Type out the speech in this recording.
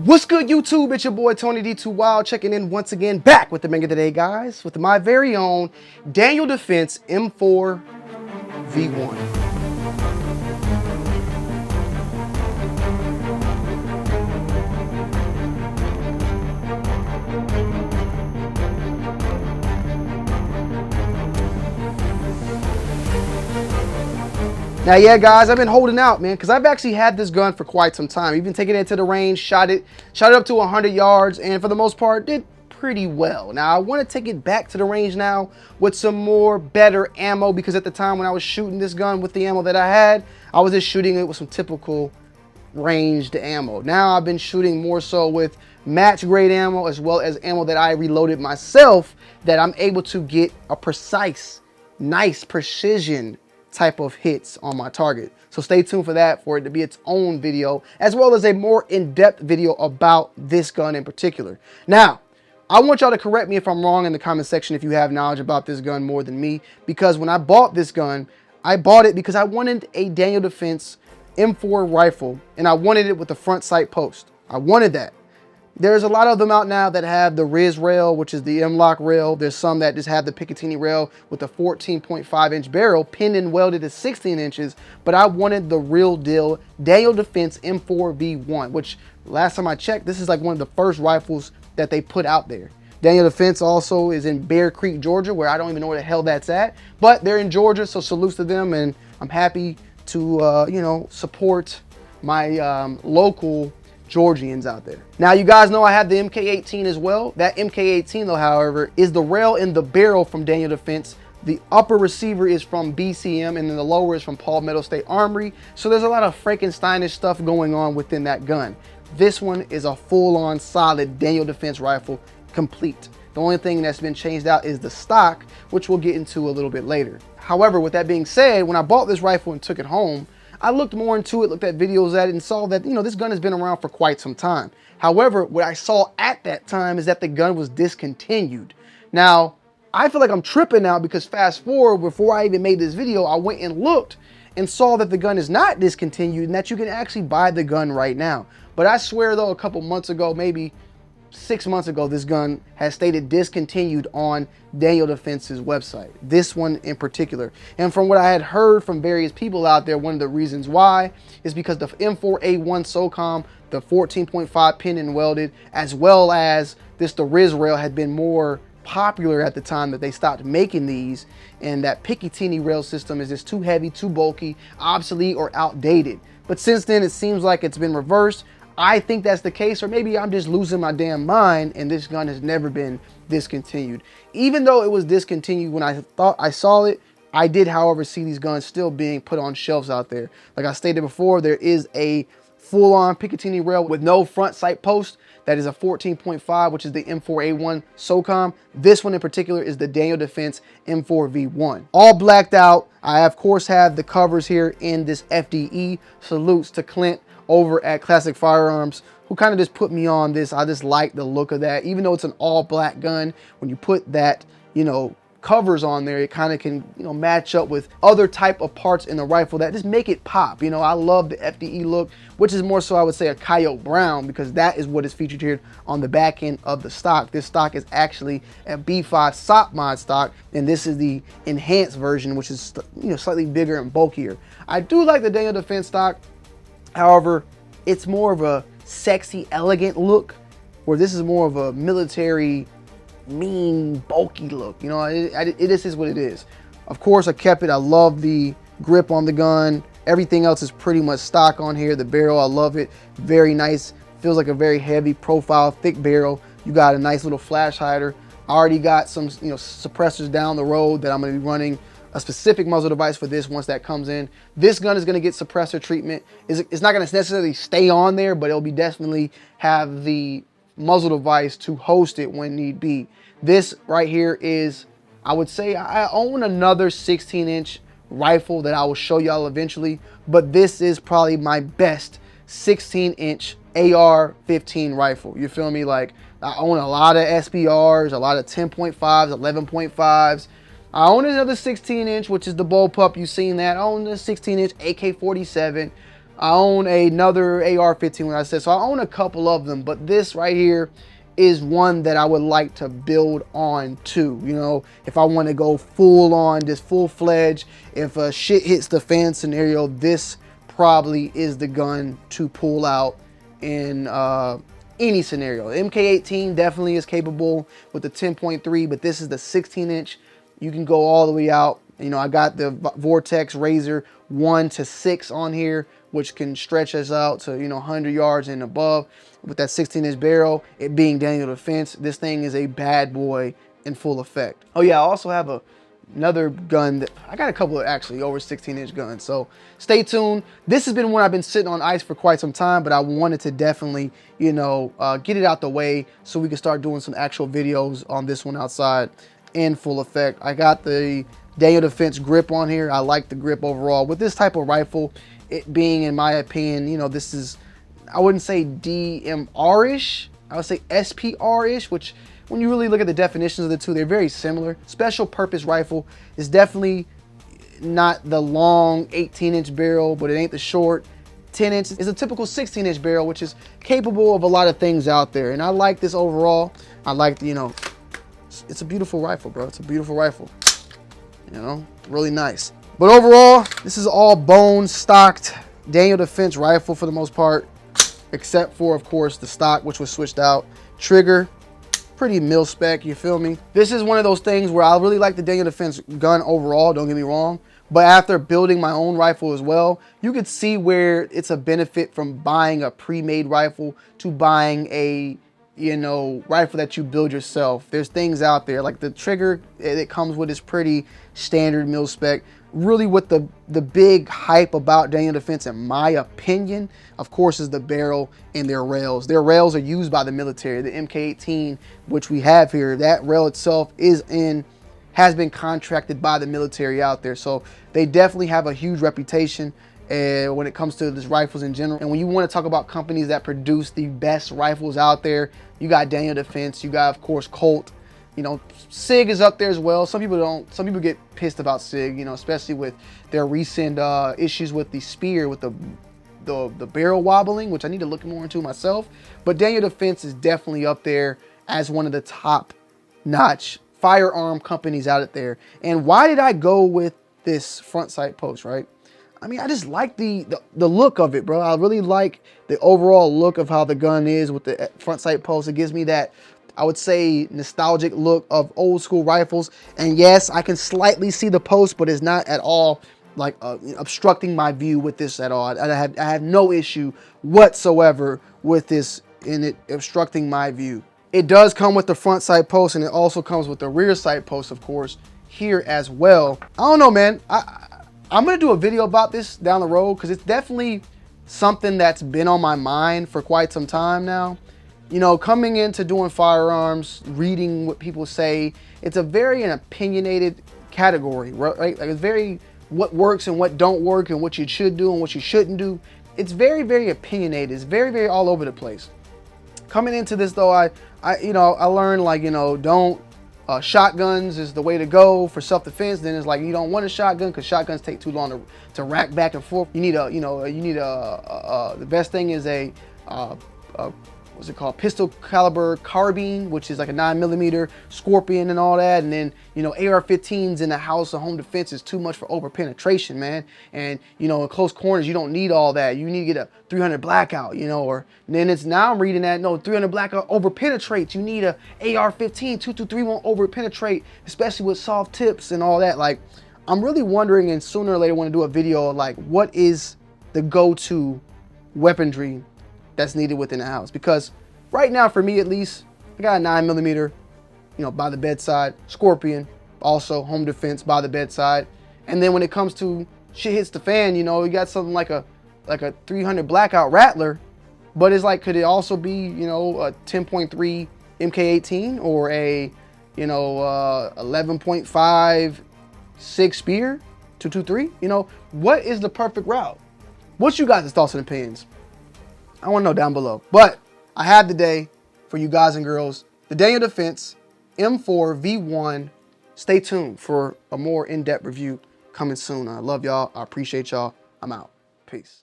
What's good, YouTube? It's your boy Tony D2 Wild checking in once again, back with the manga today, guys, with my very own Daniel Defense M4V1. Now, yeah, guys, I've been holding out, man, because I've actually had this gun for quite some time. Even taking it to the range, shot it up to 100 yards, and for the most part, did pretty well. Now, I want to take it back to the range now with some more better ammo, because at the time when I was shooting this gun with the ammo that I had, I was just shooting it with some typical ranged ammo. Now, I've been shooting more so with match grade ammo, as well as ammo that I reloaded myself, that I'm able to get a precise, nice precision type of hits on my target. So stay tuned for that, for it to be its own video, as well as a more in-depth video about this gun in particular. Now, I want y'all to correct me if I'm wrong in the comment section if you have knowledge about this gun more than me, because when I bought this gun, I bought it because I wanted a Daniel Defense M4 rifle, and I wanted it with the front sight post. I wanted that. There's a lot of them out now that have the Riz rail, which is the M-LOK rail. There's some that just have the Picatinny rail with the 14.5-inch barrel pinned and welded to 16 inches. But I wanted the real deal Daniel Defense M4V1, which last time I checked, this is like one of the first rifles that they put out there. Daniel Defense also is in Bear Creek, Georgia, where I don't even know where the hell that's at. But they're in Georgia, so salutes to them, and I'm happy to, support my local Georgians out there. Now, you guys know I have the MK18 as well. That MK18 though, however, is the rail and the barrel from Daniel Defense. The upper receiver is from BCM, and then the lower is from Palmetto State Armory. So there's a lot of Frankensteinish stuff going on within that gun. This one is a full-on solid Daniel Defense rifle, complete. The only thing that's been changed out is the stock, which we'll get into a little bit later. However, with that being said, when I bought this rifle and took it home, I looked more into it, looked at videos at it, and saw that, this gun has been around for quite some time. However, what I saw at that time is that the gun was discontinued. Now, I feel like I'm tripping now, because fast forward, before I even made this video, I went and looked and saw that the gun is not discontinued and that you can actually buy the gun right now. But I swear though, a couple months ago, maybe 6 months ago, this gun has stated discontinued on Daniel Defense's website, this one in particular. And from what I had heard from various people out there, one of the reasons why is because the M4A1 SOCOM, the 14.5 pin and welded, as well as the Riz rail, had been more popular at the time that they stopped making these, and that Picatinny rail system is just too heavy, too bulky, obsolete, or outdated. But since then, it seems like it's been reversed. I think that's the case, or maybe I'm just losing my damn mind and this gun has never been discontinued. Even though it was discontinued when I thought I saw it, I did, however, see these guns still being put on shelves out there. Like I stated before, there is a full-on Picatinny rail with no front sight post. That is a 14.5, which is the M4A1 SOCOM. This one in particular is the Daniel Defense M4V1. All blacked out. I, of course, have the covers here in this FDE. Salutes to Clint over at Classic Firearms, who kind of just put me on this. I just like the look of that. Even though it's an all black gun, when you put that, covers on there, it kind of can, match up with other type of parts in the rifle that just make it pop. I love the FDE look, which is more so, I would say, a coyote brown, because that is what is featured here on the back end of the stock. This stock is actually a B5 SOP mod stock, and this is the enhanced version, which is, slightly bigger and bulkier. I do like the Daniel Defense stock. However, it's more of a sexy, elegant look, where this is more of a military, mean, bulky look. It just is what it is. Of course, I kept it. I love the grip on the gun. Everything else is pretty much stock on here. The barrel, I love it. Very nice. Feels like a very heavy profile, thick barrel. You got a nice little flash hider. I already got some, suppressors down the road that I'm going to be running a specific muzzle device for this once that comes in. This gun is going to get suppressor treatment. It's not going to necessarily stay on there, but it'll be definitely have the muzzle device to host it when need be. This right here is, I would say, I own another 16-inch rifle that I will show y'all eventually, but this is probably my best 16-inch AR-15 rifle. You feel me? Like, I own a lot of SBRs, a lot of 10.5s, 11.5s. I own another 16-inch, which is the bullpup. You've seen that. I own the 16-inch AK-47. I own another AR-15, like I said, so I own a couple of them, but this right here is one that I would like to build on too. You know, if I want to go full on, just full-fledged, if a shit hits the fan scenario, this probably is the gun to pull out in any scenario. The MK18 definitely is capable with the 10.3, but this is the 16-inch. You can go all the way out. You know, I got the Vortex Razor 1 to 6 on here, which can stretch us out to, you know, 100 yards and above. With that 16-inch barrel, it being Daniel Defense, this thing is a bad boy in full effect. Oh yeah, I also have another gun that I got a couple of actually over 16-inch guns, so stay tuned. This has been one I've been sitting on ice for quite some time, but I wanted to definitely, you know, get it out the way so we can start doing some actual videos on this one outside in full effect. I got the Daniel Defense grip on here. I like the grip overall with this type of rifle. It being, in my opinion, you know, this is, I wouldn't say DMR-ish, I would say SPR-ish, which when you really look at the definitions of the two, they're very similar. Special purpose rifle is definitely not the long 18-inch barrel, but it ain't the short 10-inch. It's a typical 16-inch barrel, which is capable of a lot of things out there. And I like this overall. I like, you know, it's a beautiful rifle, bro. It's a beautiful rifle, you know, really nice. But overall, this is all bone stocked Daniel Defense rifle for the most part, except for, of course, the stock, which was switched out. Trigger, pretty mil spec, you feel me? This is one of those things where I really like the Daniel Defense gun overall, don't get me wrong. But after building my own rifle as well, you could see where it's a benefit from buying a pre-made rifle to buying a, you know, rifle that you build yourself. There's things out there like the trigger it comes with is pretty standard mil spec. Really what the big hype about Daniel Defense, in my opinion, of course, is the barrel and their rails. Their rails are used by the military. The MK18, which we have here, that rail itself has been contracted by the military out there. So they definitely have a huge reputation when it comes to these rifles in general. And when you want to talk about companies that produce the best rifles out there, you got Daniel Defense, you got, of course, Colt. You know, SIG is up there as well. Some people get pissed about SIG, you know, especially with their recent issues with the spear, with the barrel wobbling, which I need to look more into myself. But Daniel Defense is definitely up there as one of the top-notch firearm companies out there. And why did I go with this front sight post, right? I mean, I just like the look of it, bro. I really like the overall look of how the gun is with the front sight post. It gives me that, I would say, nostalgic look of old school rifles. And yes, I can slightly see the post, but it's not at all like obstructing my view with this at all. I have no issue whatsoever with this in it obstructing my view. It does come with the front sight post, and it also comes with the rear sight post, of course, here as well. I don't know, man. I'm gonna do a video about this down the road because it's definitely something that's been on my mind for quite some time now. You know, coming into doing firearms, reading what people say, it's a very opinionated category, right? Like it's very what works and what don't work and what you should do and what you shouldn't do. It's very, very opinionated. It's very, very all over the place. Coming into this though, I learned, like, you know, don't shotguns is the way to go for self-defense. Then it's like you don't want a shotgun because shotguns take too long to rack back and forth. You need the best thing is a what's it called, pistol caliber carbine, which is like a 9mm Scorpion and all that. And then, you know, AR-15s in the house of home defense is too much for over penetration, man. And, you know, in close corners, you don't need all that. You need to get a 300 blackout, you know, or then it's, now I'm reading that, no, 300 blackout over penetrates. You need a AR-15, 223 won't over penetrate, especially with soft tips and all that. Like, I'm really wondering, and sooner or later want to do a video of like, what is the go-to weaponry that's needed within the house? Because right now, for me at least, I got a 9mm, you know, by the bedside, Scorpion, also home defense by the bedside. And then when it comes to shit hits the fan, you know, you got something like a 300 blackout Rattler, but it's like, could it also be, you know, a 10.3 MK18 or a, you know, 11.5 SIG Spear 223? You know, what is the perfect route? What's you guys' thoughts and opinions? I want to know down below. But I have today for you guys and girls the Daniel Defense M4V1. Stay tuned for a more in-depth review coming soon. I love y'all. I appreciate y'all. I'm out. Peace.